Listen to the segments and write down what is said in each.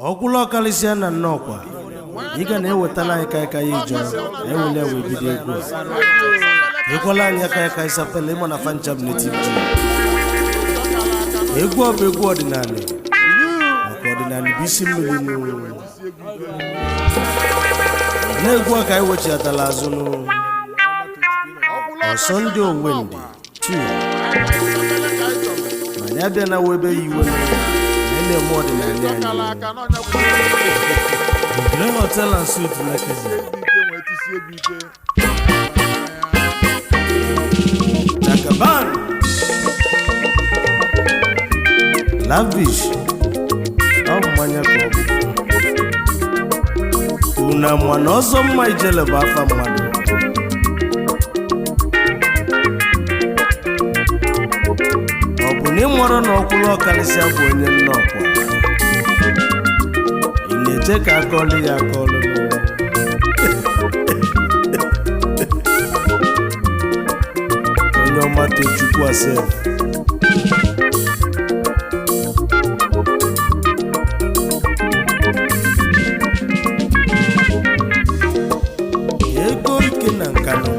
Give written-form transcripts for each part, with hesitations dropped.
Ọkwụlọ kalisia na nnọkwa ịga na-ewetala anyị ka ijo ewele ewe bido egwu ekwela anyị ka isapele ịma na fanchab native ji egwu ọ bụ egwu ọdịnala maka ọdịnala bụ isi mmiri na-egwu a ka anyị wechiatala azụ ọsọ ndị owendị ma ya bịa na webe ya iwe na-eme ọdịnala anyị Green Hotel and Suites Lekki. Jakaban Lavish mmanya ka ọ bụ una mwana ọzọ mma ijele bụ afa mmadụ ọ bụ na ịmụrụ na ọkwụrụ ọkalịsịa bụ onye nnọkwa ị na-eche ka akọlụ ya akọlụ onye ọma tochukwu ase ego ike na nkanụ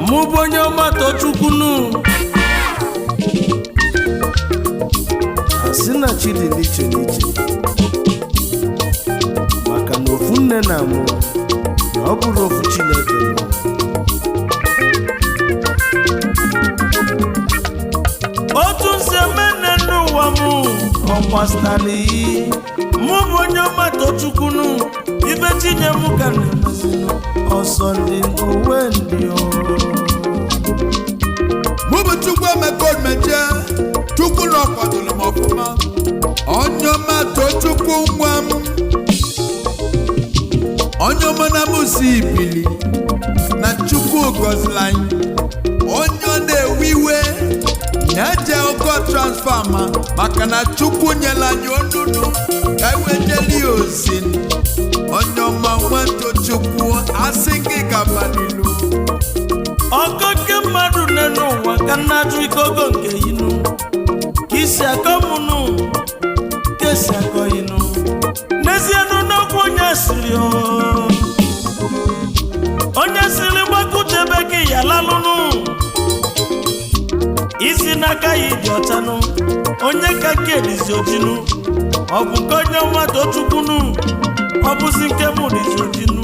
mụ bụ onye ọma tochukwu nụ asị na chi dị n'iche n'iche maka na ofu nne na mụ na ọ bụrụ ofu Chineke nọ otu nsi emene n'ụwa mụ ọkwastara iyi mụ bụ onye ọma tochukwu nụ ibe tinye mụ ka na-emezinụ ọsọ ndị owe ndị mụ bụ Chukwu emeka meje Chukwu na ọkwadoro m ọfụma onye ọma tochukwu nwa m onye ọma na mụsi ibili na Chukwu gọziri anyị onye ọ na-ewe iwe na-eje ogo transfama maka na Chukwu nyere anyị onunu ka iwejeli ya ozi onye ọma nwa tochukwu asị gị gaba n'ilu ọkọ nke mmadụ n'elu ụwa ka nna-ajụ ike ogo nke inu ka isi akọ mụnụ ka esi akọ inu n'ezie n'okwu onye siri gbakụchebe gị ya lalụnụ isi n'aka ya dị ọchanụ onye ka nke edizi ojinu ọ bụ nke onye ọma tochukwunu ọ bụzi nke mụ dizi ojinu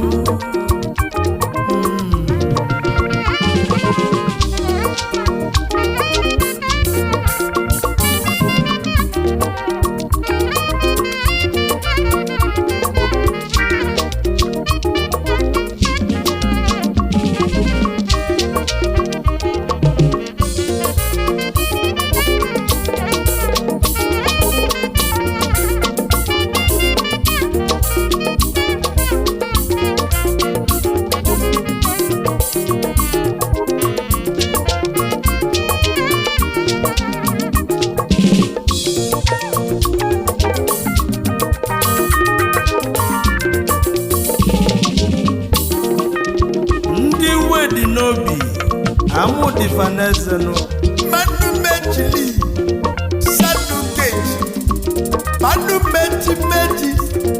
amụ dị fanezenu mmanụ mechili sanu keji mmanụ mechi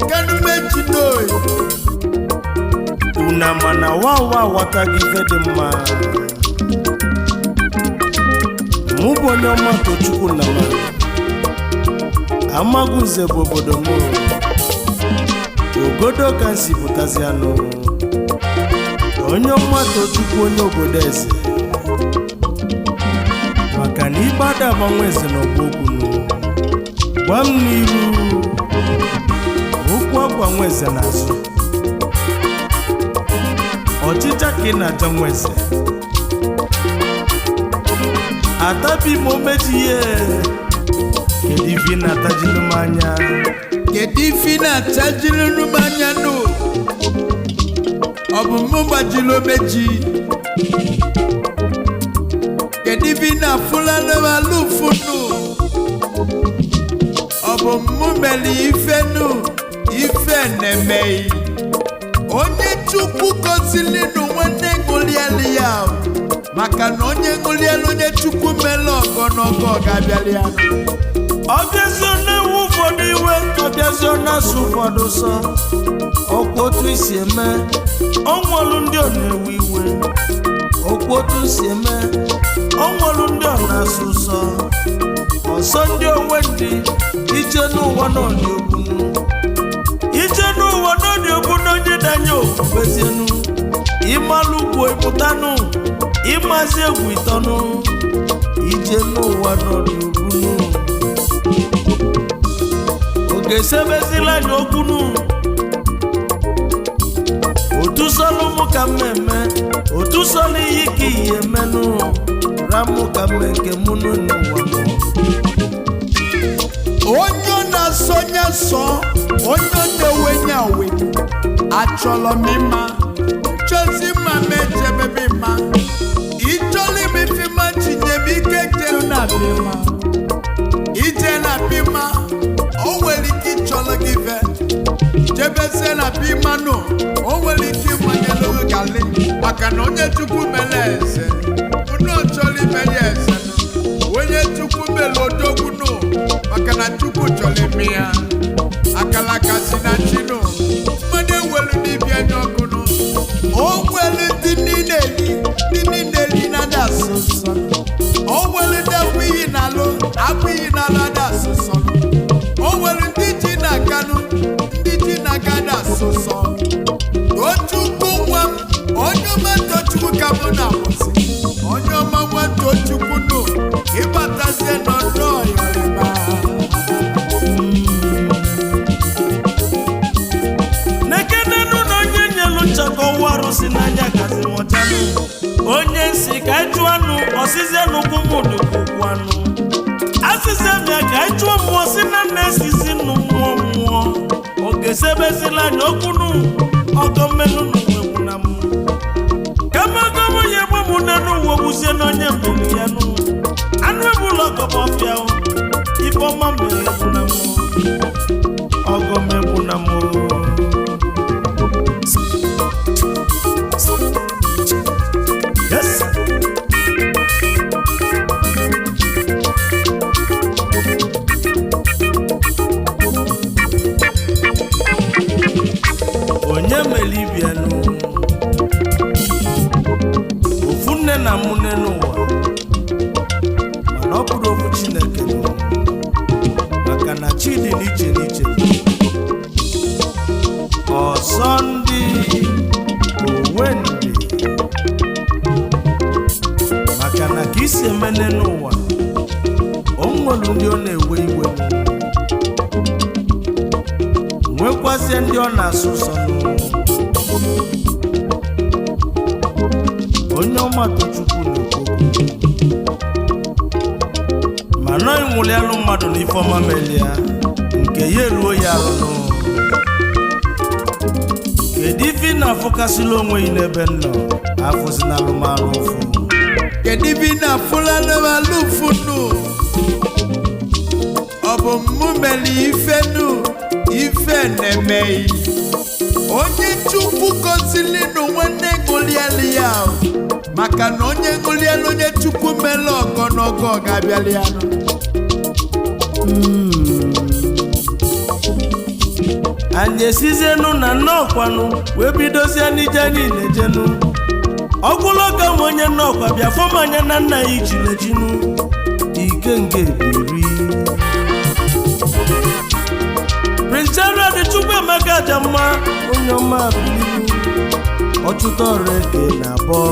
kanu mechi n'oyi una mana wawa wataghị ife dị mma mụ bụ onye ọma tochukwu na ma Amagunze bụ obodo m ogodo ka nsi pụtazi anụ onye ọma tochukwu onye obodo eze maka na igbe ada agbanwe eze n'ọgba okwu gwa m n'iru okwu agbanwe eze n'azụ ọchịcha ka ị na-aja nwa eze atabi m omeji ihe kedu ife na-atajinu m anya kedu ife na-atajinu m anya nụ ọ bụ mụ gbajiri omeji kedu ife na-afụlanụ m alụfụ nụ ọ bụ mụ mere ife nụ ife na-emeghị onye Chukwu gọzili nwanne ṅụlieli ya maka na onye ṅụlieli onye Chukwu mele ọgọnọgọ ga-abịali ya ọbịazị na-ewu ụfọdụ iwe ọbịazị na-asụ ụfọdụ sọ ọkwa otu isi eme ọnwụlụ ndị ọ na-ewe iwe ọkwa otu isi eme ọnwụlụ ndị ọ na-asụ sọ ọsọ ndị onwe ndị ije n'ụwa n'ọdị ogbunu ije n'ụwa n'ọdị ogbunu onye danye okpukpezienu ịmalụ ugwu ịpụtanụ ịmazi egwu ịtọnụ ije n'ụwa n'ọdị ogbunu oge sebezila anya okwunu otu sọlụ mụ ka mmemme otu sọlụ iyi ka iyi emenụ ramụ ka mme nke mụ n'ụwa onye na-asọ nya sọ onye na-ewenye awe achọrọ m ịma chọzi ma mejebebe ma ịchọrọ imefe ma tinye m ike jere na bima ije na bima o nwere ike ịchọrọ gị ve jebezie na bima nụ o nwere ike ịmanyere oge gali maka na onye Chukwu mere eze unu chọrọ ime ya eze onye Chukwu mere odogwu nụ maka na Chukwu chọrọ ime ya akalaka si na chino mmadụ ewelu n'ibia n'ọkụ nụ o nwere ndị niile eli na-ada asụsọ o nwere ndị abụ iyi n'alụ ada asụsọ o nwere ndị ji na-aganụ ndị ji na-aga ada asụsọ Tochukwu nwa m onye ọma Tochukwu ka mụ na-akwụsị onye ọma nwa Tochukwu nụ ịbatazie n'ọdọ ọyọrịba nekenenu na onye nyelu nchakọwa arụsị n'anya kazi nwọchanụ onye nsi ka ịchụ anụ ọsịzie n'ụkwụ mụdụ kwụkwụ anụ asịzie mịa ka ịchụọ mmụọ si na nna esizi nụ mmụọ oge sebezila anya okwunu ọgọmmenụ n'uwegwu na mụ kama ọgọmụ ya egbe mụ nenu uwe gbuzie n'onye mmeri ya nụ anụ ebula ọgọmọfịa ifeọma mmeri egwu na mụ ọgọmegwu na mụ yes onye mere ibianụ ofu nne na mụ nne n'ụwa mana ọ bụrụ ofu Chineke nụ maka na chi dị n'iche n'iche ọsọ ndị onwe ndị maka na ka isi emene n'ụwa o nwere ndị ọ na-ewe iwe nwekwazie ndị ọ na-asụ ụsọ onye ọma Tochukwu na-ekwu mana ọ nwụrụ alụ mmadụ na ifeọma melia nke ya eruo ya alụ kedu ife ị na-afụkasịla onwe gị n'ebe nnọ afụzi na alụmalụ ụfụ kedu ife ị na-afụla alụmalụ ụfụ nụ ọ bụ mụ mere ife nụ ife na-emeghị onye Chukwu gọzili nwanne ṅụlieli ya maka na onye ṅụlieli onye Chukwu mere ọgọnọgọ ga-abịali ya anyị esizienu na nnọọkwanụ wee bidozie n'ije niile jenu ọgwụlọga m onye nnọọkwa bịa fọm anya na nna ya ijilejinu ike nke ebiri Prince Gerald Chukwuemeka Ajamma onye ọma bililu ọchụta ọrụ eke na abụọ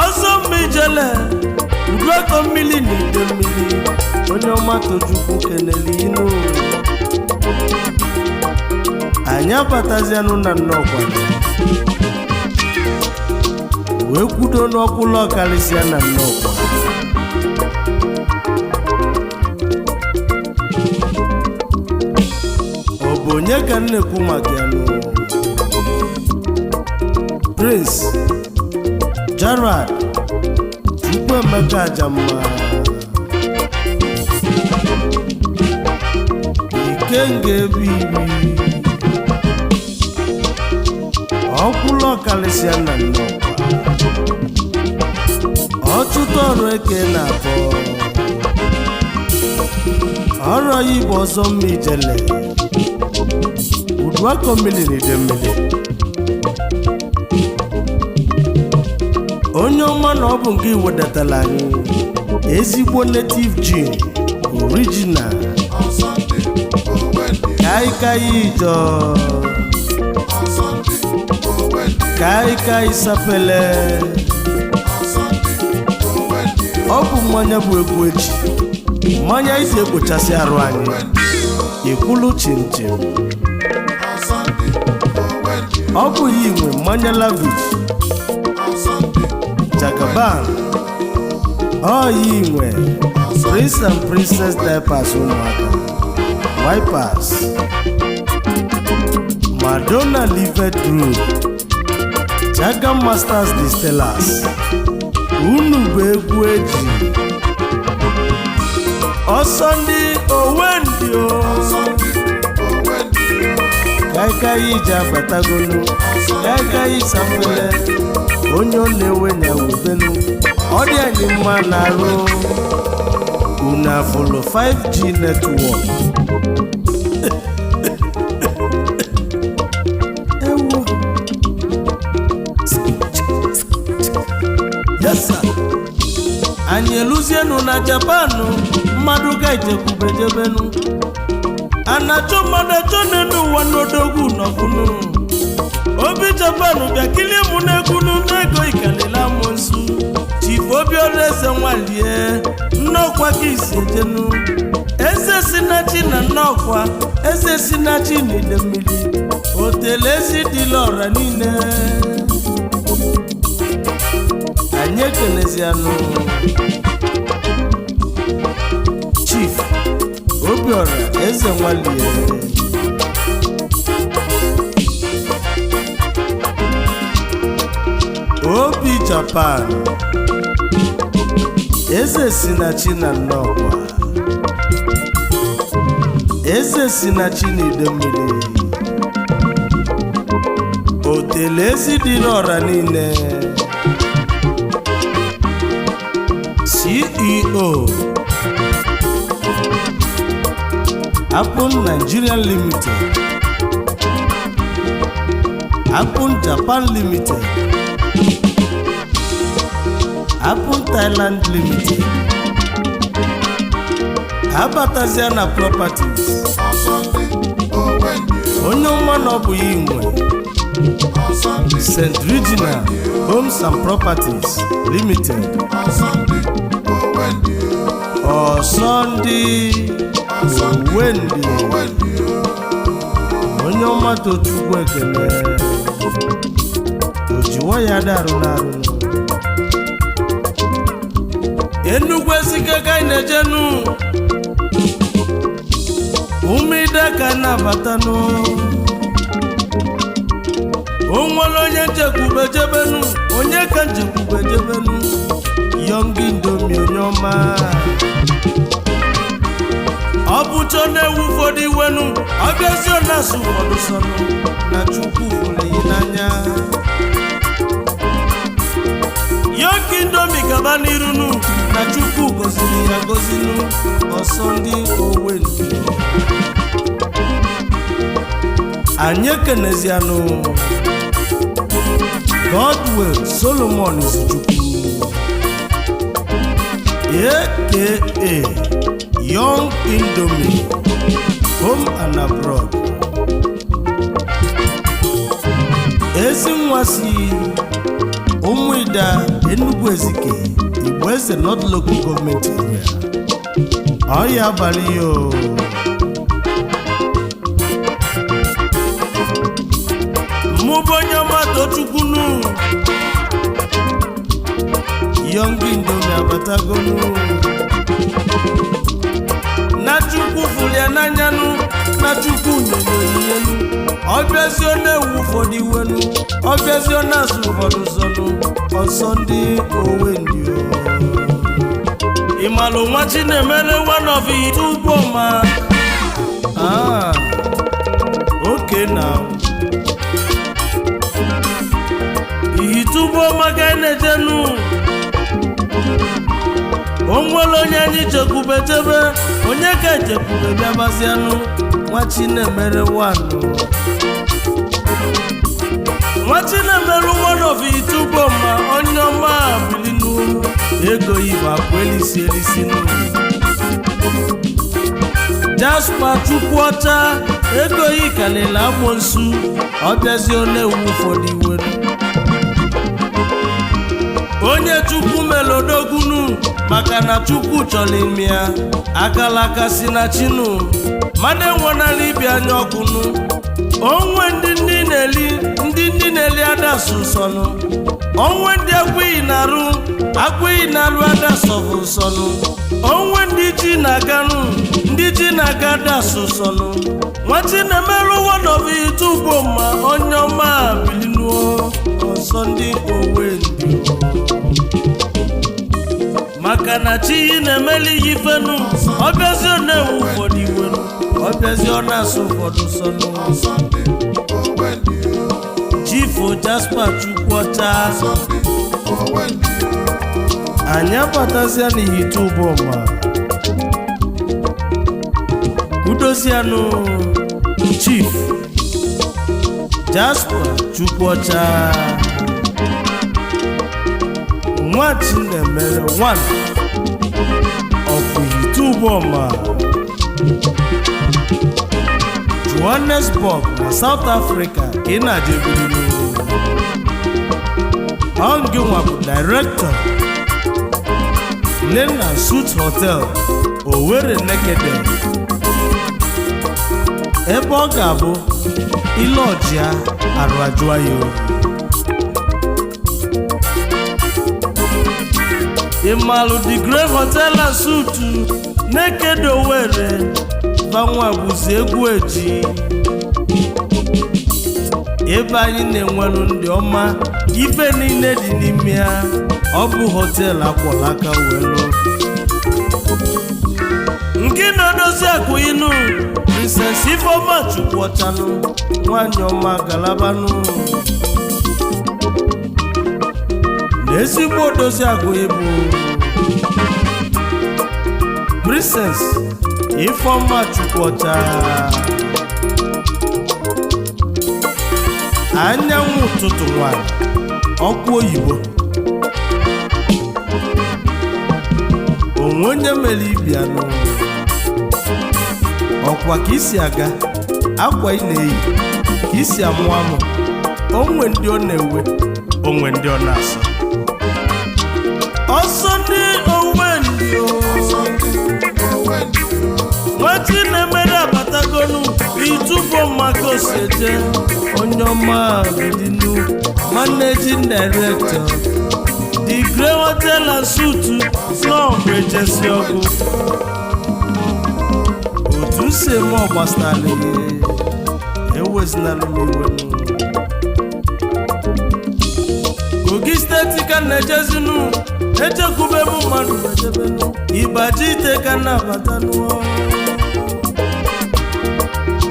ọzọ mma ijele uduaka mmiri na ide mmiri onye ọma Tochukwu kenele inu anyị abatazianụ na nnọọkwa wee kwudo n'ọkwụlọ karịsịa na nnọọkwa ọ bụ onye ka m na-ekwu maka ya nụ Prince Gerald Chukwuemeka Ajamma Ikenga Ebiri ọkwụlụ ọkalịsịa na nnọkwa ọtụtụ ọrụ eke na-abọ ọrụ ya igbo ọzọ mma ijele uduakọ mmiri na ide mmiri onye ọma na ọ bụ nke iwedatala anyị ezigbo native gin original kai ijo kai sapele ọ bụ mmanya bụ egwu echi mmanya isi ekpochasị arụ anyị ekwulu chinchin ọ bụ ya inwe mmanya lavish jagaban ọ ya inwe prince and princess diapers ụmụaka wipers Madonna livet group Jaga Masters Distillers unu bụ egwu eji ọsọ ndị owendi o kaikai iji abatagolu kaikai safele onye ọ na-ewe nyawubenu ọ dị anyị mma na-arụ unu afụlụ 5G network anyị eluzienu na Japanu mmadụ ga-ejekwubejebenu anachọ mmadụ achọ n'elu ụwa n'odogwu nọkwunu obi Japanu bịa kilie mụ n'egwunu n'ego ikalila amonsu Chief Obiora Eze Nwalie nnọkwa ka isi ejenu eze sinachi na nnọkwa eze sinachi na ide mmiri otele ezi dịla ọra niile anyị ekelezianụ Chief Obiora Eze Nwalie Obi Japan eze sinachi na nnọkwa eze sinachi na ide mmiri otele ezi dịla ọra niile CEO Apple Nigeria Limited Apple Japan Limited Apple Thailand Limited Abataziana Properties onye ọma na ọ bụ ya inwe St. Regina Homes and Properties Limited Ọsọndị Owendi onye ọma tochukwu ekele ojiwo ya darụ n'arụ Enugwu Ezike ka anyị na-ejenu Umide ka na-abatanụ onwere onye njekwubejebenu onye ka njekwubejebenu Young Indomie onye ọma ọ bụcha na-ewu ụfọdụ iwenu ọ bịazi ọ na-asụ ụfọdụ sọnụ na Chukwu fụrụ ya n'anya Young Indomie gaba n'irunu na Chukwu gọziri ya gọzinu ọsọ ndị owendi anyị ekenezianụ Godwill Solomon Izuchukwu aka Young Indomie home and abroad ezi nwa si Ụmụida Enugu Ezike Igbo Eze North Local Government Area ọya abalị yo mụ bụ onye ọma tochukwunu Young Indomie abatagonu na Chukwu fụrụ ya n'anyanụ na Chukwu nyere onyinyenụ ọ bịazi ọ na-ewu ụfọdụ iwenu ọ bịazi ọ na-asụ ụfọdụ zọnụ ọsọ ndị owendi ịmalụ nwa Chinemere one of it Ugwuoma okay now onwere onye anyị chekwube chebe onye ka echekwube bịabazianụ nwa Chinemere wanụ nwa Chinemere one of Itubo ma onye ọma bilinu ego ibe akwa elisi Jasper Chukwuọcha ego yi kalila amonsu ọbịazi one wu ụfọdụ iwere onye Chukwu melodogunu maka na Chukwu chọrọ ime ya akalaka si na chinu mana enwenala ibi anya ọkụnụ onwe ndị na-eli adasu nsọnụ onwe ndị akwụghị na-arụ adasọbụ nsọnụ onwe ndị ji na-aga adasu nsọnụ nwa Chinemere one of Itubo ma onye ọma bilinuo ọsọ ndị Owendi maka na chi na-emeli ya ifenu ọbịazi ọ na-ewu ụfọdụ iwenu ọbịazi ọ na-asụ ụfọdụ sọnụ Chief Jasper Chukwuọcha anyị abatazia n'Itubo ma udozianụ Chief Jasper Chukwuọcha nwa Chinemere one of Itubo ma Johannesburg na South Africa ka ị na-ajebirinu ọngị nwa bụ Director Lena Suit Hotel Owerri Nekede ebe ọ ga-abụ ile ọjịa arụ ajụa ya Imalu the Great Hotel and Suit Nekede Owerri banwa bụzi egwu eji ebe anyị na-enwelu ndị ọma ife niile dị n'ime ya ọ bụ họteelụ akwọlaka welu nke na-edozi akụ inu Princess Ifeoma Chukwuọchanụ nwanyị ọma galabanụ na ezigbo odozi akụ ibu Princess Ifeoma Chukwuọcha anyanwụ ụtụtụ nwanyị ọkụ oyibo onwe onye mere ibianụ ọkwa ka isi aga akwa ị na-eyi ka isi amụ amụ onwe ndị ọ na-ewe onwe ndị ọ na-asọ ọsọ ndị Owendi nwa Chinemere abatagonu Itubo maka osete onye ọma bilinu Managing Director The Great Hotel and Suit Snow Ejesi ọgụ otu si eme ọgbasara ewezinala iwenu Kogi steeti ka na-ejezinu echekwube m mmadụ edebenu Ịbaji ite ka na-abatanụ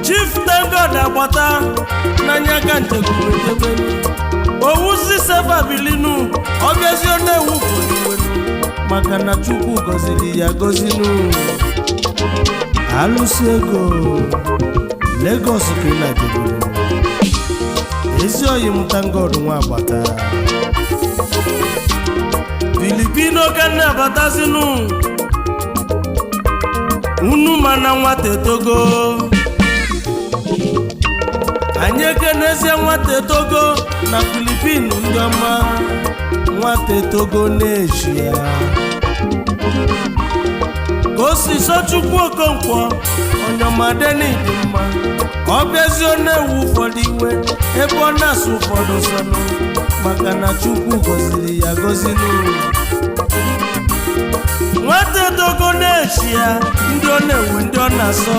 Chief Tengod agbata n'anya ka nchekwube edebenu owuzi sefa bilinu ọbịazi ọ na-ewu iwenu maka na Chukwu gọziri ya gọzinu alụsị ego Lagos ka ị na-ejebenu ezi oyi m Tengod nwa agbata Filipino ka na-abatazinu unu mana nwata etogo anyị ekenezie nwata etogo na Filipino ndị ọma nwata etogo n'Eshia ka o si so Chukwu Okonkwo onye ọma deni dị mma ọbịazi ọ na-ewu ụfọdụ iwe ebe ọ na-asụ ụfọdụ sọnụ maka na Chukwu gọziri ya gọzinu nwata etogo n'Eshia ndị ọ na-ewu ndị ọ na-asọ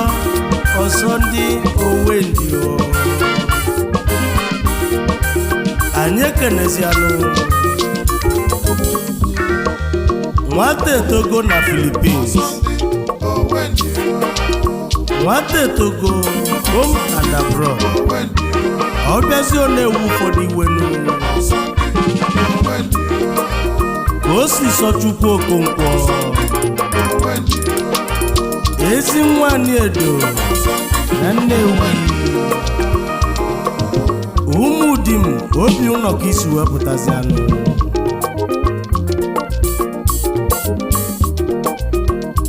ọsọ ndị Owendi anyị ekenezianụ nwata etogo na Philippines nwata etogo home and abroad ọbịazi ọ na-ewu ụfọdụ iwenu ka Osiso Chukwu Okonkwo ezi nwanyị Edo na Nnewi ụmụ di m obi ụnọ ka isi wepụtazi anụ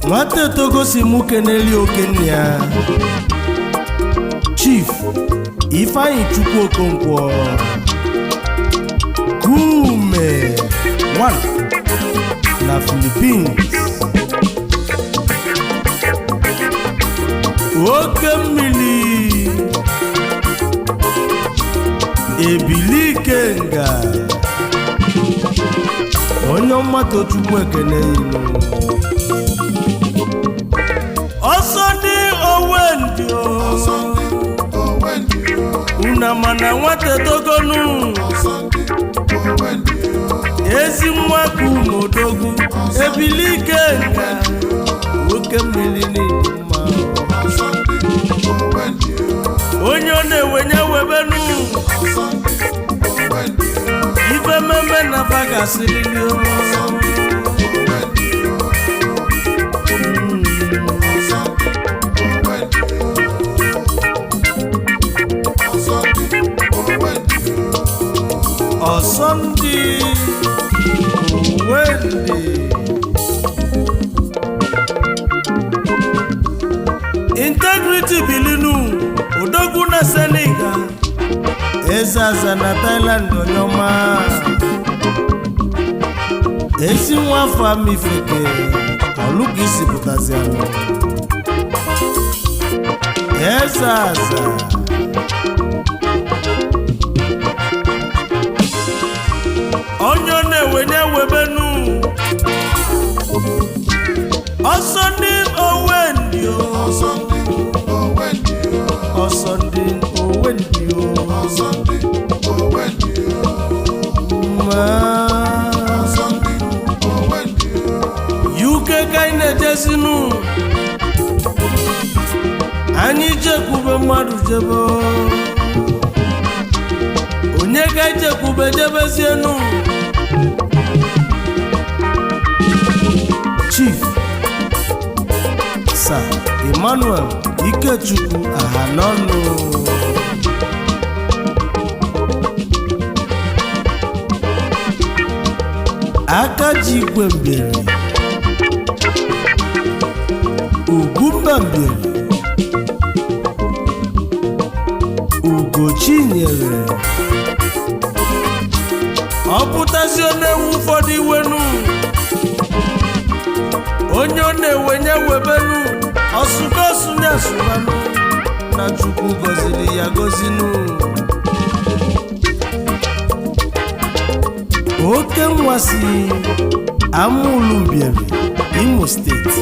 nwata etogosi mụ keneli okenne ya Chief Ifeanyi Chukwu Okonkwo Kume 1 na Philippines oke mmiri ebili kenga onye mmadụ Chukwu ekene ilu ọsọ dị una mana nwata togonu ezi nwa kumodogu ebili kenga oke mmiri n'ịdị mma onye ọ na-ewenye webenu ife mmemme na vagasịrị Sunday Wednesday Integrity Bilinu Odogwu na Senegal Ezaza na Thailand onyoma esi nwa fami feke olugisi putaziano Ezaza onye na-ewenye webenu Sunday Owendio Sunday Owendio UK kaine jesinu anyị jekwube mmadụ jebo onye ga-ejekwube jebezienu Chief Sir Emmanuel Ikechukwu Ahanonu Akaji Gwembere Ugwumba Mbere Ugochinyere ọpụtazi na-ewu ụfọdụ iwenu onye ọ na-ewenye webenu ọsụgosunye asụbanụ na Chukwu gọziri ya gọzinu oke nwasi Amụlụmbieri Imo State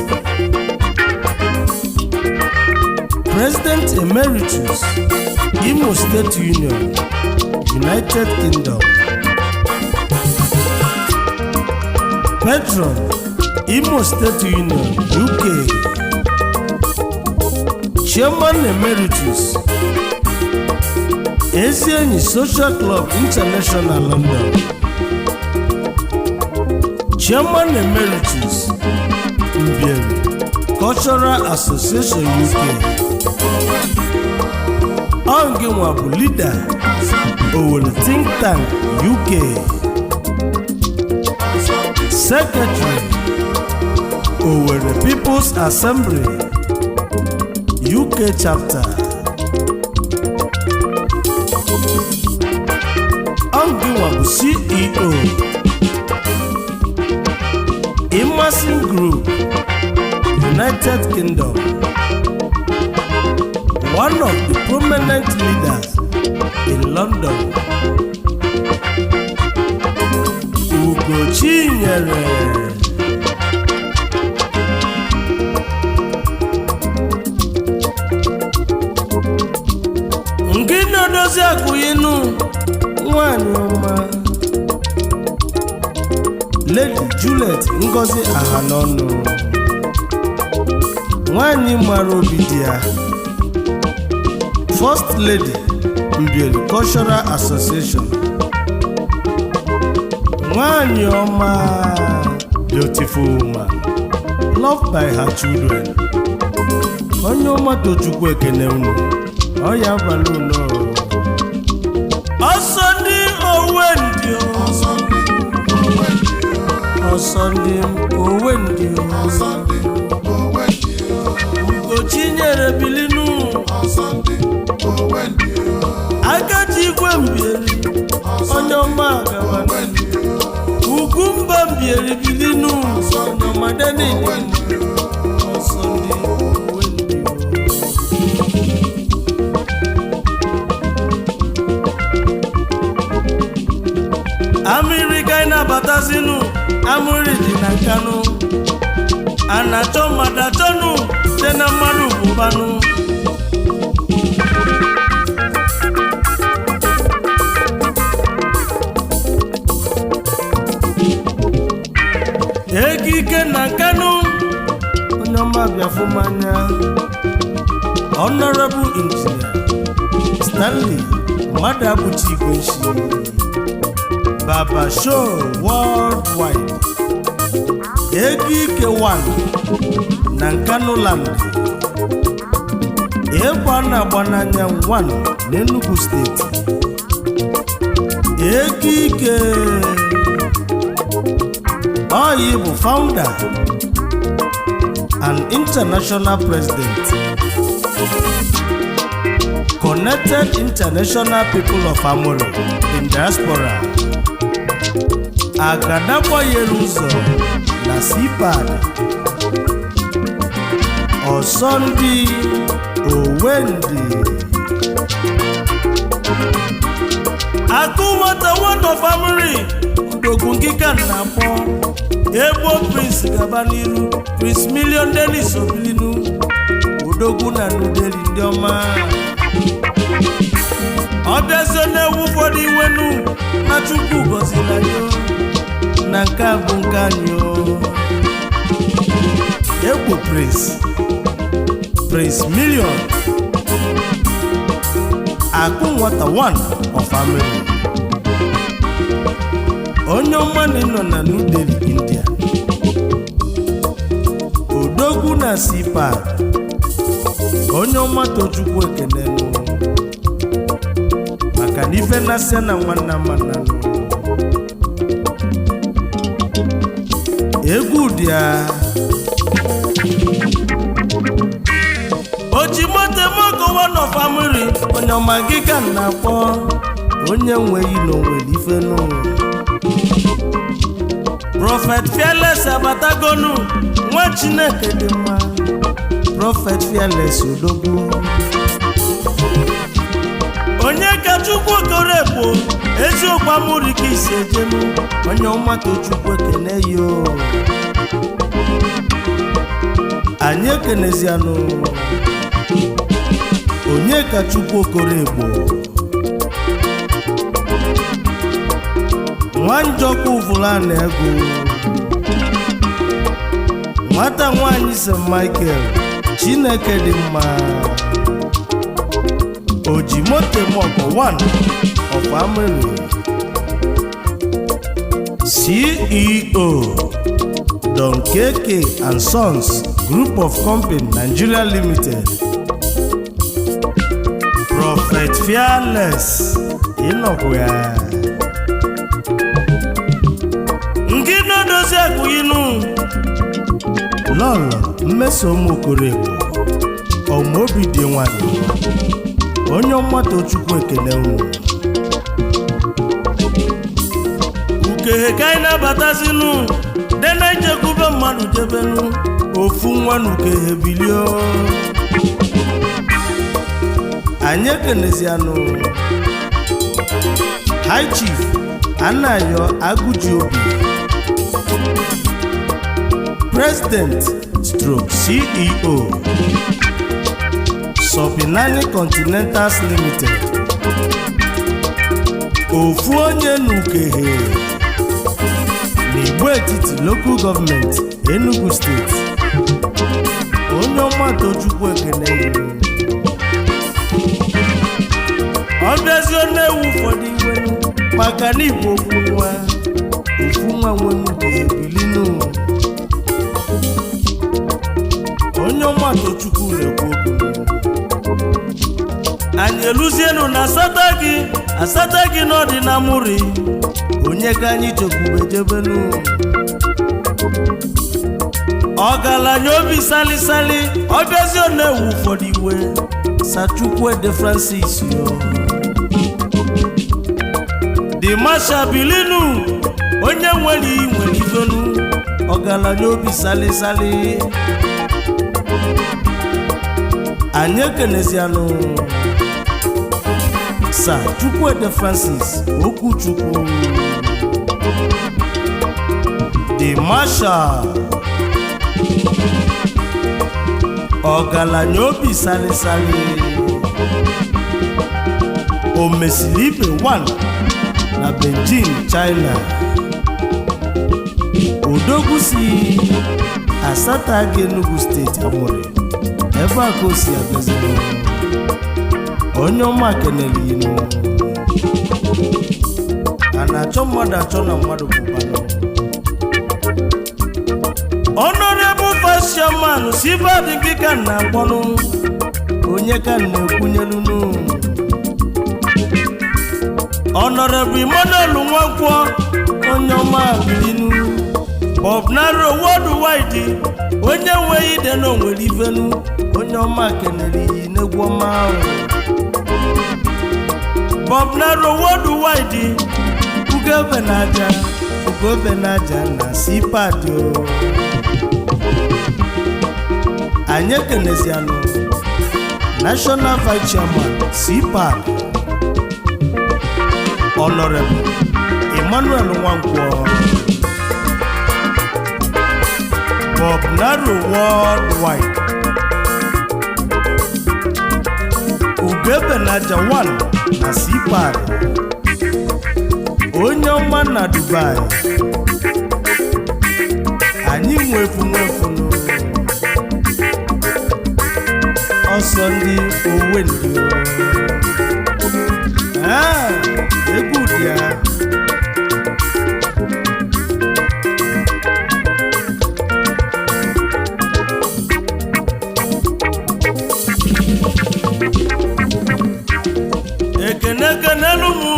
President Emeritus Imo State Union United Kingdom Patron Imo State Union UK Chairman Emeritus Ezienyi Social Club International London Chairman Emeritus Mbieri Cultural Association UK Ongenwa bụ leader Owerri Think Tank UK Secretary Owerri People's Assembly UK Chapter Ongenwa bụ CEO Immersion Group United Kingdom one of the prominent leaders in London Ugochinyere Ngina dozi akuyinu nwanyị ọma Lady Juliet Ngozi Ahanonu nwanyị mara obi di ya First Lady Mbieri Cultural Association nwanyị ọma beautiful woman loved by her children. Onye ọma Tochukwu ekene unu ọya abalị unu ọsọ ndị owe ndị ọsọ ndị owe ndị Ugochi nyere bilinu Agaji igwe mbieri onye ọma agaba Ugwumba mbieri bilinu onye ọma denini ọsọ ndị owe ndị Amerika ịnabatazinu amụri dị na Kanu anachọ mmadụ achọnụ dị na mmadụ bụbanụ Ekike na Kanu onye ọma bịafụmanya Honorable Engineer Stanley mmadụ abụchi Igweshi Baba Show Worldwide Ekike 1 na Kanu Land Ekwa na-agbananya 1 n'Enugu Steeti Ekike Oyi bụ founder and international president Connected International People of Amuru in Diaspora Agadagbanyere ụzọ na Sipad Ọsọndị Owendi Akụwata one of Amuri Udogun Gikan na-akpọ Egbo Prince Gabaniru Prince Million Dennis Obilinu Udogun na Nudeli ndị ọma Ọbịazị na-ewu ụfọdụ iwenu na Chukwu gọzila yo na nke a bụ nke anyị Egbo Prince Million Akụ nwata 1 of Ameri onye ọma nọ na New Delhi, India Odogwu na Sipad onye ọma Tochukwu ekene maka na ife na-asị na nwanna mmanụ egwu dị ya Ojimote Mogo one of Amuri onye ọma gị ka na-akpọ onye nweghị n'onwere ife n'ụwa Prophet Fearless abatagonu nwa Chineke dị mma Prophet Fearless Odogwu onye ka Chukwu Okorekpo eziokwu Amuri ka isi ejenu onye ọma Tochukwu ekene yo anyị ekenezianụ onye ka Chukwu Okorekpo Nwanjọkwu Vulana ego nwata nwanyị St. Michael Chineke dị mma Ojimote Mogo 1 of Ameri CEO Don KK and Sons Group of Company Nigeria Limited Prophet Fearless Inokwa Ngino dozi akuyinu Lolo Mmesom Okorekpo Omobi dị nwanyị onye ọma Tochukwu ekene unu Ukehe ka anyị na-abatazinu dena ijekwube mmadụ jebenu ofu nwa n'ukehe bilio anyị ekenezianụ High Chief Anayo Agujiobi President / CEO Sobinani Continentals Limited ofu onye n'ukehe n'Igbo Etiti Local Government Enugu State onye ọma Tochukwu ekene ọbịazị ọ na-ewu ụfọdụ iwe maka na Igbo okwu nwa nwa nwenubi ebilinu onye ọma Tochukwu na-ekwu okwu anyị eluzienu na asata gị n'ọdị na Muri onye ka anyị chekwube jebenu ọgaranya obi salisali ọbịazi ọ na-ewu ụfọdụ iwe Sachukwuede Francis yo dị Masha bilinu onye nwere ifenu ọgaranya obi salisali anyị ekenezianụ Sachukwuede Francis Okwuchukwu dị Masha ọgaranya obi salisali o mesiri ibe 1 na Beijing China odogwu si Asata gị Enugu steeti Amụrị ebe a ka o si abịaziri onye ọma kenere inu a na-achọ mmadụ achọ na mmadụ bụbanụ Honorable Vice Chairman Sibadi gị ka na-akpọnụ onye ka na-ekwunyelunu Honorable Emmanuel Nwankwo onye ọma bilinu Bob Naro Worldwide onye nweghị ide na onwere ivenu onye ọma kenere iyi n'egwu ọma ahụ Bob Naro Worldwide ugebe n'aja na sipadio anyị ekenezianụ National Vice Chairman CPAD Honorable Emmanuel Nwankwo Bob Naro Worldwide ugebe n'aja 1 na CPAD onye ọma na Dubai anyị nwefunu ọsọ ndị Owendi egwu dị ya ekenelu mụ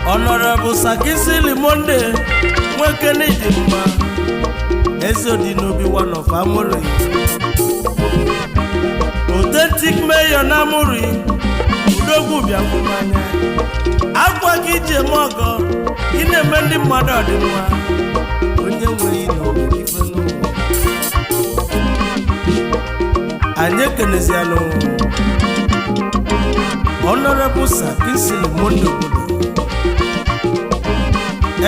Honorable Sakisili Monde nwekene dị mma Ezodi n'obi 1 of Amuri Authentic Mayor na Amuri udogwu bịakwumanya akwa gị ji eme ọgọ ị na-eme ndị mmadụ ọdịmma onye nweghị n'ọbụifenu anyị ekenezianụ Honorable Sakisili Monde obodo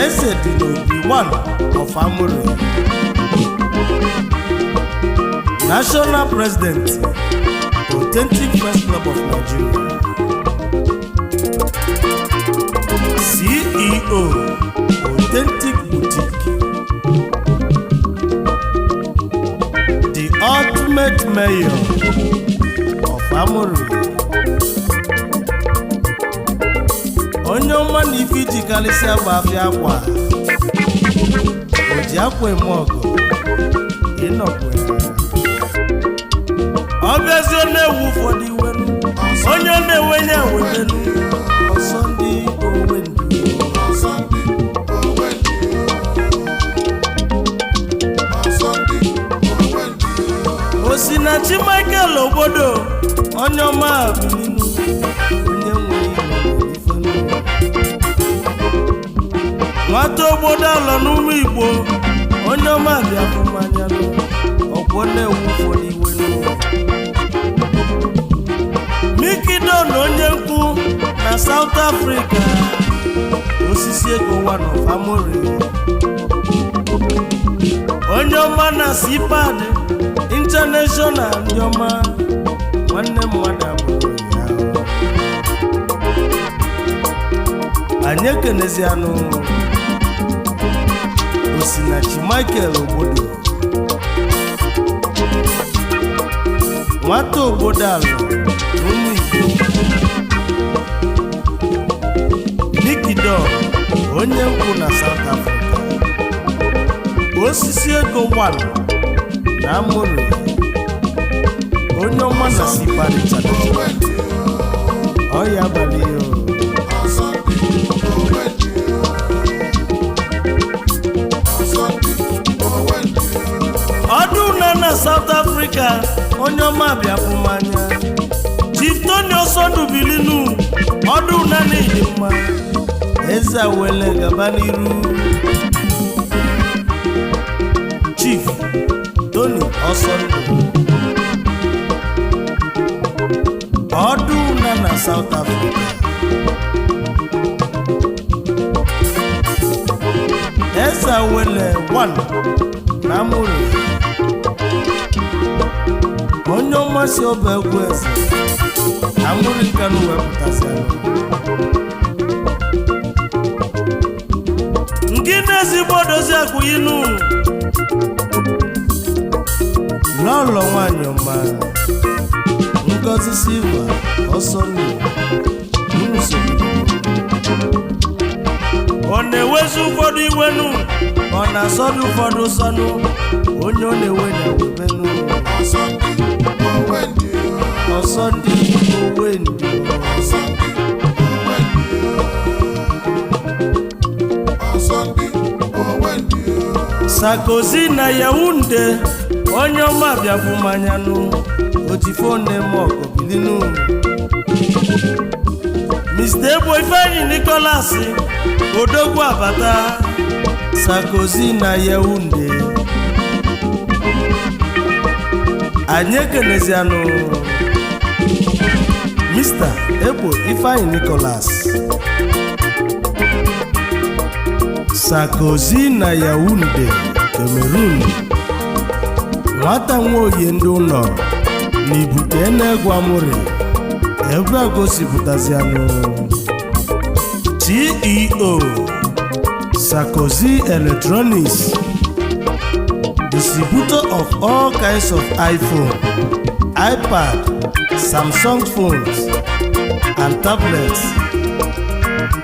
Eze dị n'obi 1 of Amuri National President Authentic First Club of Nigeria CEO Authentic Boutique The Ultimate Mayor of Amuri onye ọma na ife iji karịsịa bụ afịa akwa o ji akwa eme ọgụ ịnọkwu ọ bịazi ọ na-ewu ụfọdụ iwenu onye ọ na-enwenye ewetenu ọsọ ndị Owendi Osinachi Michael Obodo onye ọma bilinu onye nwere ifenu nwata obodo alọ n'ụmụ Igbo onye ọma bịafumanya ọkwọ na-ewu ụfọdụ iwenu Mikidon onye nkwu na South Africa osisi ego 1 of Amuri onye ọma na CPAD International ndị ọma nwanne mmadụ abụrụ ya anyị ekenezianụ Osinachi Michael Obodo nwata obodo ala n'ụmụ Igbo Mikidon onye nkwụ na South Africa, osisi ego 1 na Amuru, onye ọma na Siparicha ọya abalị ọdụ na South Africa, onye ọma bịa fụmanya Chief Tony Osondubilinu, ọdụ na n'ịdị mma eze wele gaba n'iru. Chief Tony Osondu, ọdụ na South Africa, eze wele 1 na Amuru, onye ọmasị ọba egwu eze Amuru Nkanu wepụtasị nke na-ezigbo dozi akwụyinu n'ụlọ nwanyị ọma Ngozi Silva Osondu ọ na-ewezi ụfọdụ iwenu, ọ na-asọdụ ụfọdụ sọnụ, onye ọ na-ewe na-ewebenu Osondu Owendi Sarkozy na Yaounde, onye ọma bịafụ manyanụ otifone mọkọ bilinu. Mr. Ebo Ifeanyi Nicholas Odogwu abata Sarkozy na Yaounde, anyị ekenezianụ Mr. Ebo Ifeanyi Nicholas Sarkozy na Yaounde, Cameroon, nwata nwoye ndị ụlọ n'ibute na-egwu Amuri ebe a gosipụtazianụ CEO Sarkozy Electronics, distributor of all kinds of iPhone, iPad, Samsung phones and tablets.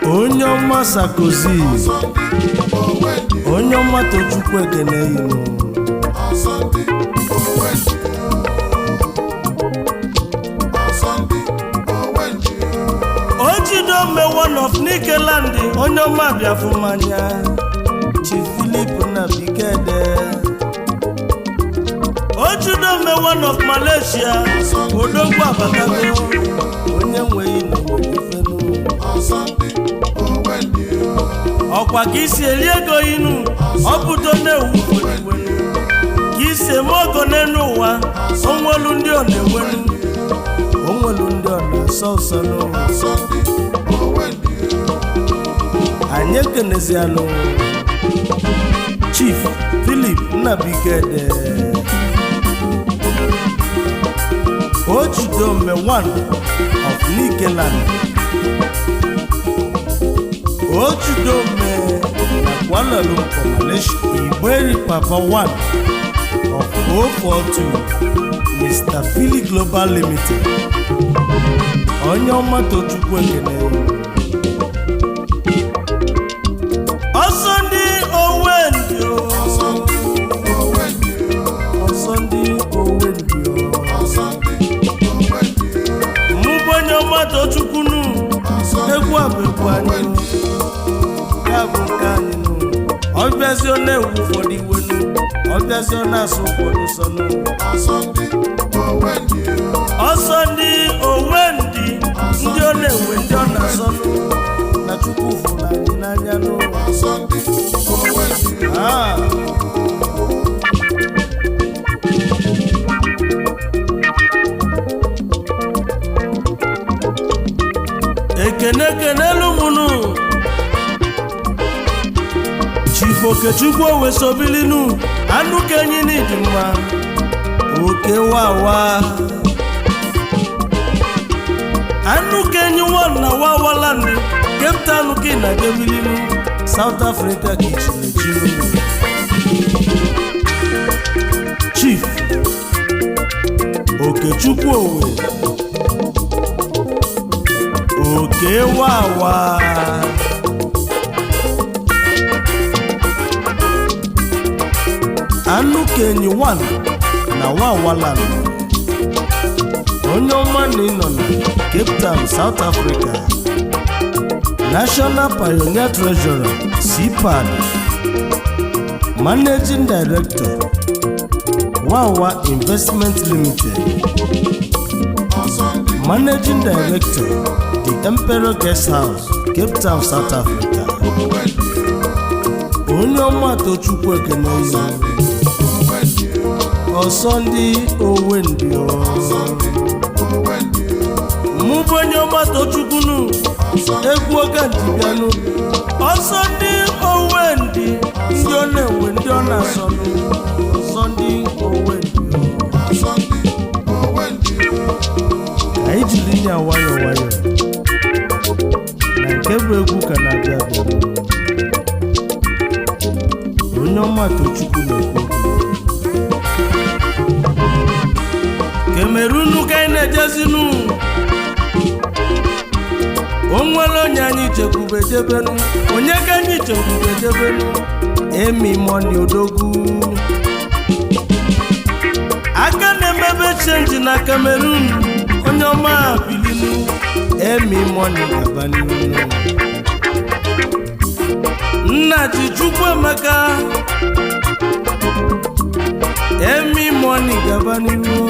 Onye ọma Sarkozy, onye ọma Tochukwu ekene inu. Ojidome 1 of Nikeland, onye ọma bịafụmanya Chief Philip Nabikede. Ojidome 1 of Malaysia, Odogwu abatago, onye nweghị n'ifenu ọkwa ka isi eli ego inu, ọpụto na-ewu iwenu ka isi eme ogo n'elu ụwa, onwelu ndị ọ na-ewenu, onwelu ndị ọ na-asọ ụsọ n'ụwa. Anyị ekenezianụ Chief Philip Nnabikede, Ojidome 1 of Nikeland, Ojidome na Kuala Lumpur, Malaysia, Igberi Papa 1 of 042 Mr. Philly Global Limited, onye ọma Tochukwu ekene. Osondu Owendi, Osondu Owendi, mụbụ onye ọma Tochukwu nu egwu abekwu anyị ya bụ nke anyị nụ. Ọbịazi ọ na-ewu ụfọdụ iwenu, ọbịazi ọ na-asụ ụfọdụ sọnụ. Osondu Owendi, ndị ọ na-ewe ndị ọ na-asọnụ na Chukwu fụrụ anyị n'anya n'ụwa. Ekene lumunu Chief Okechukwu Owesobilinu, anụ kenyi n'ịdị mma oke wawa, anụ kenyi 1 na Wawaland, Cape Town ki na Gebilinu, South Africa ki chinechiru. Chief Okechukwu Owe oke wawa, anụ kenyi 1 na Wawaland onye ọma na ịnọ na Cape Town, South Africa. National Pioneer Treasurer CPAD, Managing Director Wawa Investment Limited, Managing Director The Emperor Guest House, Cape Town, South Africa. Onye ọma Tochukwu ekene ọsọ ndị Owendio mụ bụ onye ọma Tochukwu nụ egwu oge ntibianụ ọsọ ndị Owendi ndị ọ na-enwe ndị ọ na-asọnụ ọsọ ndị Owendio anyị jiri nye nwayọ nwayọ na nke bụ egwu ka na-abịa abịa onye ọma Tochukwu na-ekwu Cameroon ka anyị na-ejezinu o nwere onye anyị chekwube jebenu onye ka anyị chekwube jebenu Emi Money Odogwu aka na-emebe chenji na Cameroon onye ọma bilinu Emi Money gaba n'ihu nna ji Chukwuemeka Emi Money gaba n'ihu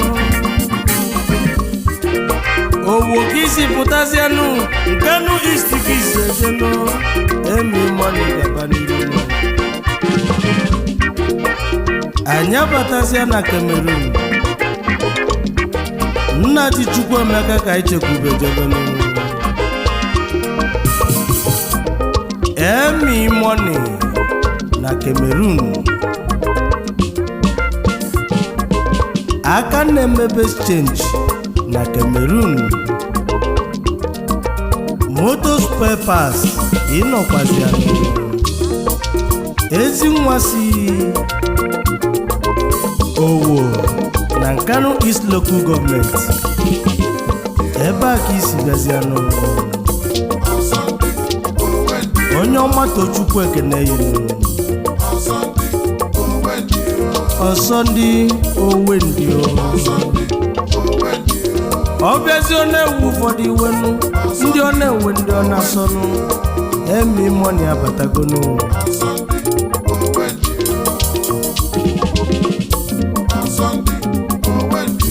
owo kisi pụtazianụ nkanu East kisi ejeno Emi Money gaba n'ihu anya batazia na Cameroon nna ji Chukwuemeka ka ichekwube jebenu Emi Money na Cameroon aka na-emebe exchange na Cameroon motor spare parts ịnọkwazianụ ezi nwa si Owo na Nkanu East Local Government ebe a ka isi gazianụ onye ọma Tochukwu ekene yinu ọsọ ndị Owendio ọbịazi ọ na-ewu ụfọdụ iwenu ndị ọ na-enwe ndị ọ na-asọnụ Emi Money abatagonu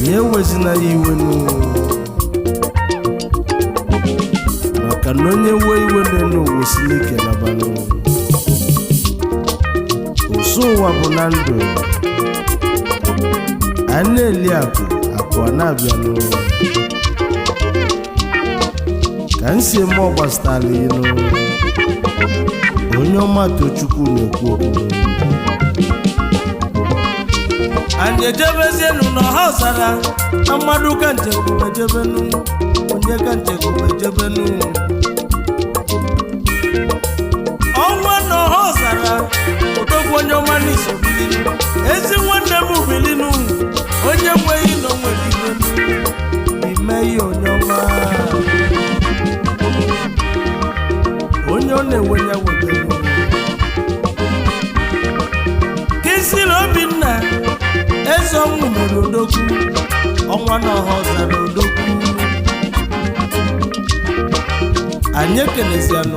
ya ewezina ya iwenu maka na onye we iwe n'elu ụwa siri ike na banụ ụsọ ụwa bụ na ndụ a na-eli akụ a na-abịa n'ụwa ka nsi eme ọgbasitala inu onye ọma Tochukwu na-ekwu okwu anyị ejebezienu n'ọha ọzara na mmadụ ka nchekwube jebenu onye ka nchekwube jebenu ọnwa n'ọha ọzara Odogwu onye ọma n'iso bilinu ezi nwanne m bilinu onye nweghị na onwere ibenu ime ihe onye ọma onye ọ na-enwenye webelu Kinsili Obinna eze ọnwụ mere Odogwu ọnwa n'ọha ọzara Odogwu anyị ekenezianụ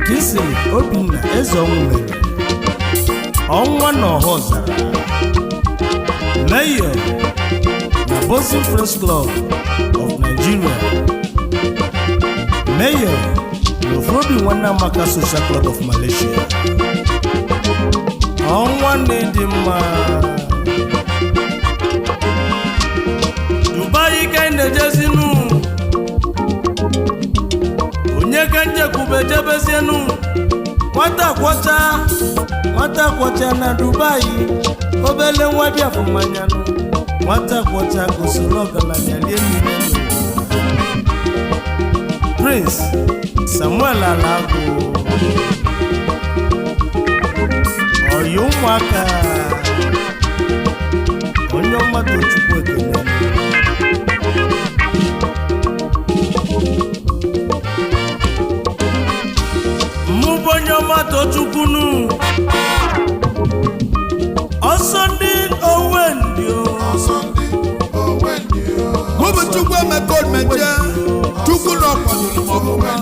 Kinsili Obinna eze ọnwụ mere ọnwa n'ọha ọzara Mayor na Bosom Friends Club of Nigeria Mayor na Ofobi Nwanne Amaka Social Club of Malaysia ọnwa na-edi mma Dubai ka anyị na-ejezinu onye ka njekwube jebezienu nwata kwọcha na Dubai obele nwa biafụ manyanụ nwata kwọcha gosiri ọgaranya lie mmiri Prince Samuel Alagụ ọyị ụmụaka onye ọma Tochukwu ekene mụ bụ onye ọma Tochukwu nụ meje chukwu n'ọkwadoro m ọfụma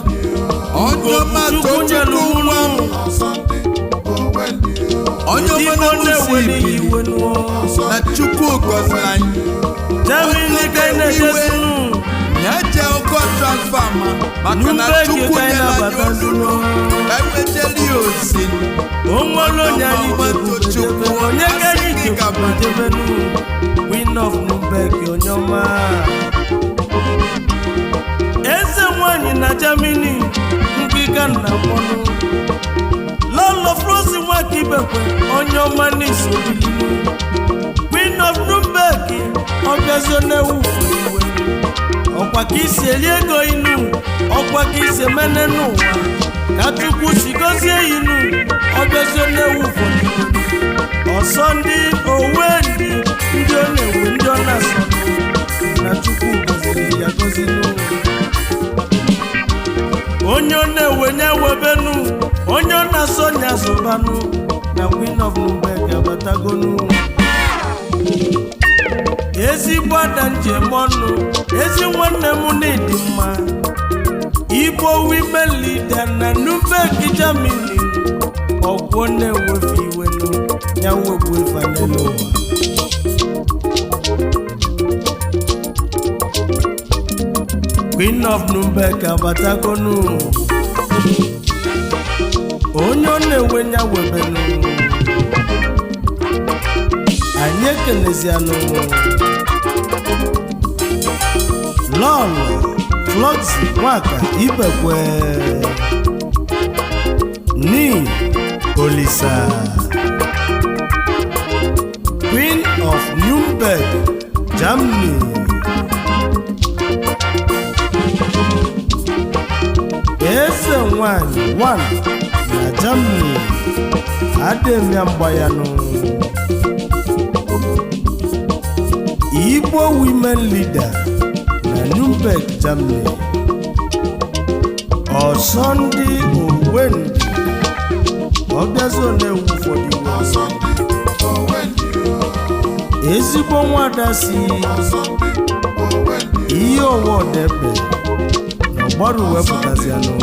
onye ọma tochukwu nwa m onye ọma na-ekwusi ibili na chukwu gọziri anyị iwe na-eje ọkọ transfama maka na chukwu nyere anyị olulu eweteli ozi onye Queen of Nubeg onye ọma eze nwanyị na Germany nkịka nna mmanụ lọlọ Flosi Nwakibekwe onye ọma n'iso bilimu Queen of Nubeg ọbịazi na-ewu iwe ọkwa ka isi eli ego inu ọkwa ka isi emene n'ụwa ka Chukwu si gozie inu ọbịazi na-ewu ọsọ ndị owe ndị ọ na-ewe ndị ọ na-asọ na Chukwu goziri ya gozi n'ụwa onye ọ na-ewe nye webenu onye ọ na-asọ nya zụbanụ na Queen of Nubeg abatagonu ezigbo ada njem ọnụ ezi nwanne m na-edi mma Igbo women leader na Nubeg Germany ọgwọ na-ewefe iwe ya wegbu efe n'elu ụwa Queen of Nubeg abatagonu onye ọ na-ewe ya webenu anyị ekelezianụ lọlọ Floxy Nwaka Ibekwe ni Olisa Queen of Nubeg Germany eze nwanyị 1 na Germany adịmya mgbayanụ Igbo women leader na Nubeg Germany ọsọ ndị Owendị ọbịazo na-ewu ụfọdụ ezigbo nwada si ihe owe ọdebe na ọgbaru wepụtazianụ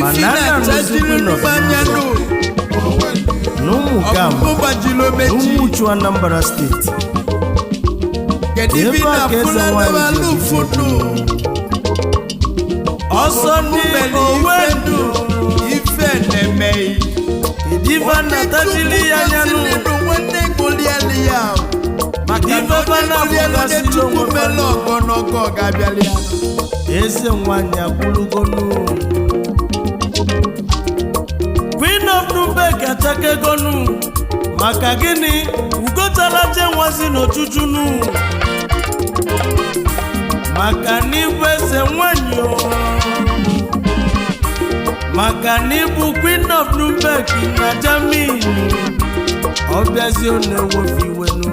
mana a na-arụzikwu n'ụmụ Gama n'ụmụ Uchu Anambra steeti ebe a ka eze nwanyị ọsọ ndị Owendị ife na-emeghị Diva na tajili ya nyanu Diva bana bukasi Chukwu mele ọgọnọgọ ga-abịali ya eze nwanyị akwụlugonu Queen of Nubeg achakegonu maka gịnị ugotala je nwazi n'ochuchunu maka n'ibu eze nwanyị maka n'ibu Queen of Nubeg na Germany ọbịazi ọ na-ewefe iwenu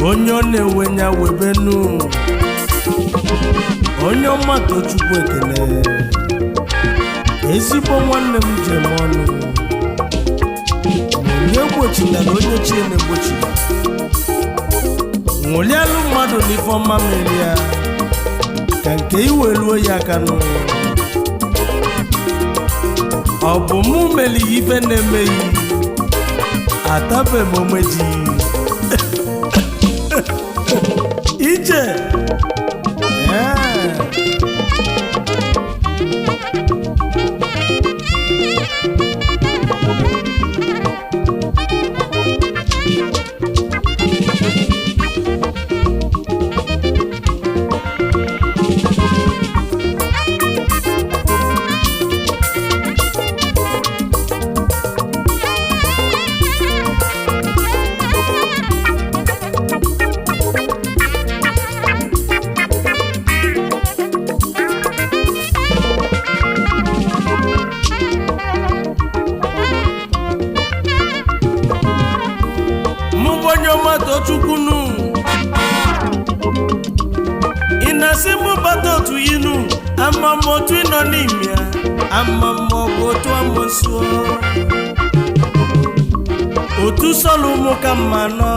onye ọ na-ewe nya webenu onye ọma Tochukwu ekele ezigbo nwanne m jem ọnụ onye gbochila na onye chie na-egbochila nwụlialụ mmadụ n'ife ọma mere ya ka nke iweluo ya aka n'ụwa ọ bụ mụ meli ife na-emeghị atabe m omeji ije Tochukwunu inasi mụ bata otu yinu amamo otu ịnọ n'ime ya amamo bụ otu amosuo otu sọlụ ụmụ ka mma nọ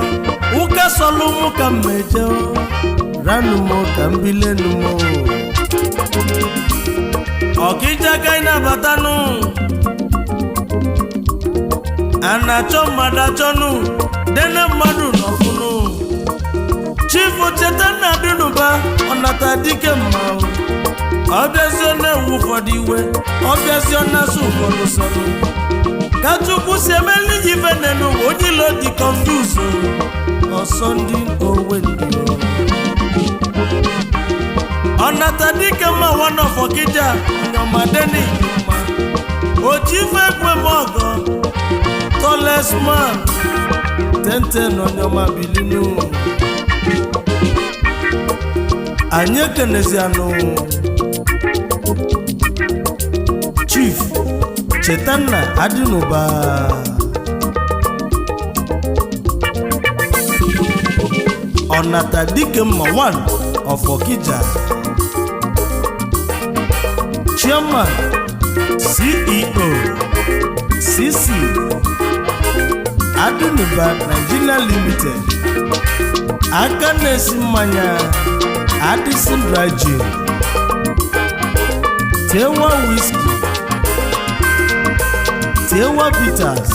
ụka sọlụmụ ka mmeje ranụmụ ka mbilenụmụ ọkịja ka ị nabatanụ a na-achọ mmadụ achọnụ dene mmadụ n'ọfụnụ chifu cheta nna dịnụba ọnata dike mma ọbịazio na-ewu ụfọdụ iwe ọbịazio na-asụ ụfọdụ sọnụ ka Chukwu si emeli ji ife n'ụwa onye ilo dị konfuzu ọsọ ndị owe ndị ọnata dike mma wanọfọ kịja ọnyamadeni mma oji ife egwe m ọgọ tallest man tenten ọnyọma bilinu anyị ekenezianụ Chief Chetanna Adịnụba ọnata dike mma 1 of Okija Chairman CEO CC Adịnụba Nigeria Limited aka na-esi mmanya Addison Dry Gin Tewa Whiskey Tewa Bitters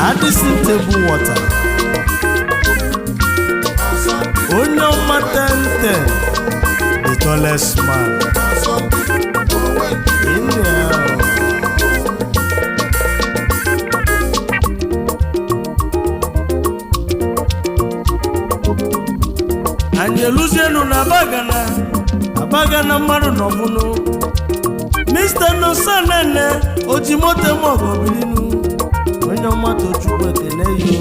Addison Table Water onye ọma 1010 the tallest man in there. Anyị eluzienu na abagana mmadụ n'ọfụnụ Mr. Nosa Nene ojimote mọgọ bilinu onye ọmatụ Chukwu ekene yo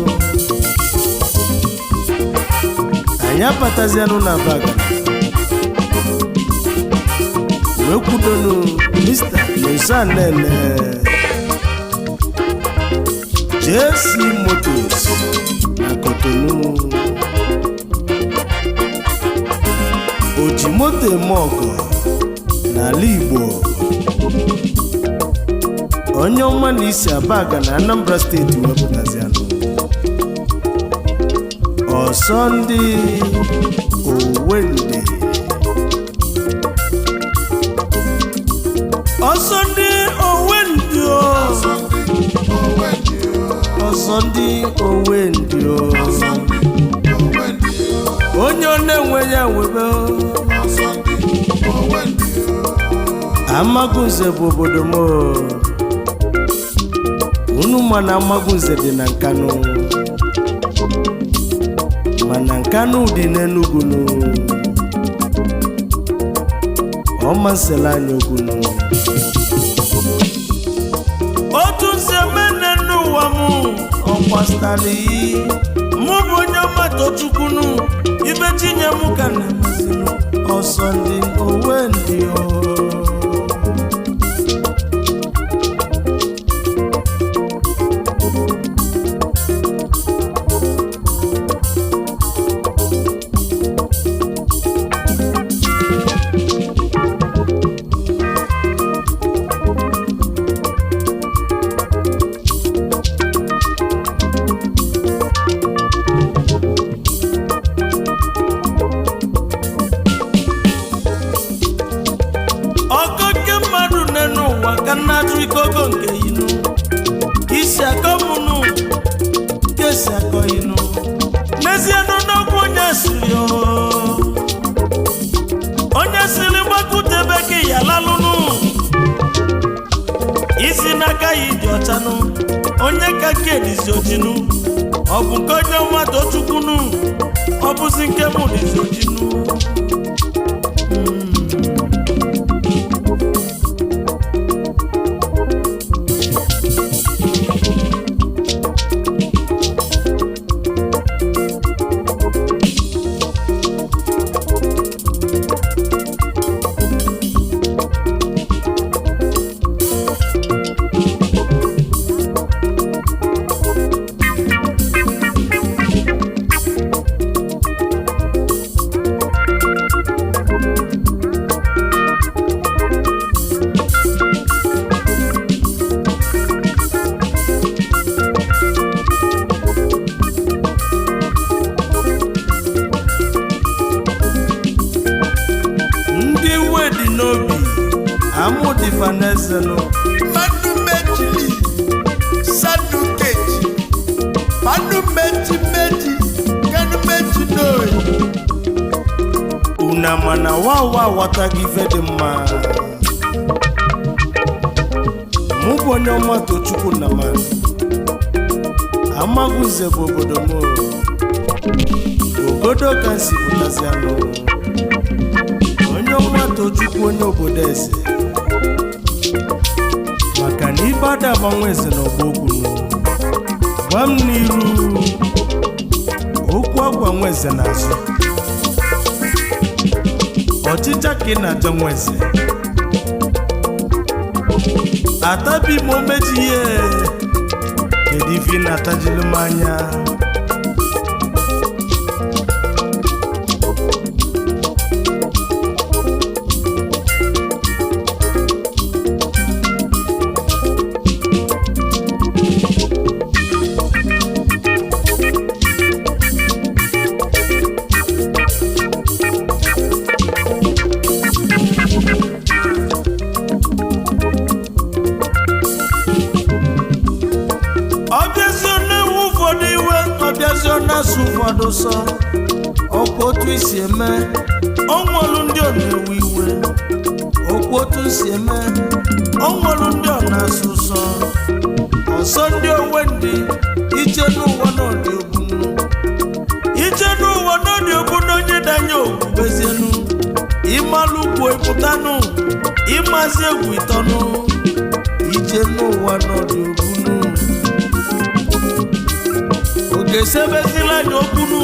anyị abatazianụ na abagana wee kwudonu Mr. Nosa Nene JC Motors na Cotonou ojimote mọgọ n'ala Igbo onye ọma na isi abaga na Anambra steeti wepụtazianụ ọsọ ndị Owende ọsọ ndị Owende ọsọ ndị Owende onye ọ na-enwe ya webe Amagunze bụ obodo m unu mana Amagunze dị na Nkanu mana Nkanu dị n'Enugu ọma nsela anya okwu otu nze mene n'ụwa m ọkwastara mụ bụ onye ọmata Chukwunu ibe tinye m ka na-emezinu ọsọ ndị Owende onye siri gbakutebe gị ya lalụnụ isi n'aka ya dị ọchanụ onye ka nke dizi ojinu ọ bụ nke onye ọmata Chukwunu ọ bụzi nke mụ dizi ojinu Fanezeno Manu mechili Sanu kechi Manu mechi Kanu mechi noi una mana wawa watagi fedema Mubu onye ọma Tochukwu na ma Amagunze bụ obodo m obodo ka nsi pụtazi anụ onye ọma Tochukwu onye obodo eze maka na ibe ada agbanwe eze na ọgba okwu gwa m n'iru okwu agwa nwa eze n'azụ ọchịcha ka ị na-aja nwa eze atabi m omeji ihe kedu ife ị na-atajili m anya na-asụ ụfọdụ sọ okwu otu isi eme ọnwụlụ ndị ọ na-ewe iwe okwu otu isi eme ọnwụlụ ndị ọ na-asụ sọ ọsọ ndị onwe ndị ije n'ụwa n'ọdị ogbunu ije n'ụwa n'ọdị ogbunu onye danye ogbubezienu ịmalụ ugwu epụtanụ ịmazi egwu ịtọnụ ije n'ụwa n'ọdị ogbunu Gesebezila nyokunu